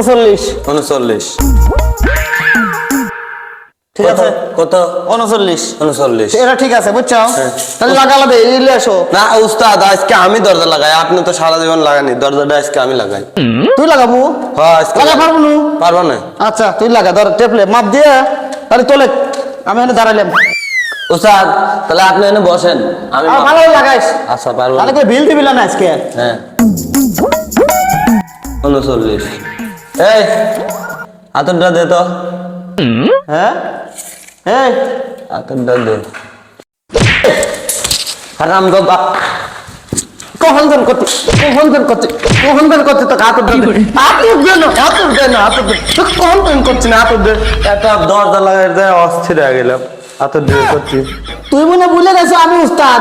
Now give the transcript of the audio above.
39 39 ঠিক আছে কত 39 39 এটা ঠিক আছে বুঝছো তাহলে লাগালা দে ইলে আসো না উস্তাদ আজকে আমি দরজা লাগাই আপনি তো সারা জীবন লাগানি দরজাটা আজকে আমি লাগাই তুই লাগাবো হ্যাঁ আজকে লাগা পারবো না পারবো না আচ্ছা তুই লাগা ধর টেপলে মাপ দিয়ে তাহলে তোলে আমি এনে দাঁড়াইলাম উস্তাদ তাহলে আপনি এনে বসেন আমি আর ভালো লাগাইস আচ্ছা পারবো তাহলে করে বিল দিবি না আজকে হ্যাঁ 39 এই হাতটা দে তো হ্যাঁ এই হাতটা দে হারাম দাদা কখন জন করতে তো হাত উঠবে হাত উঠবে তুই কখন জন করছিস না হাত উঠবে এত দরজা লাগাই দেয় অস্থির হয়ে গেলাম এত দেরি করছি তুই মনে ভুলে গেছো আমি উস্তাদ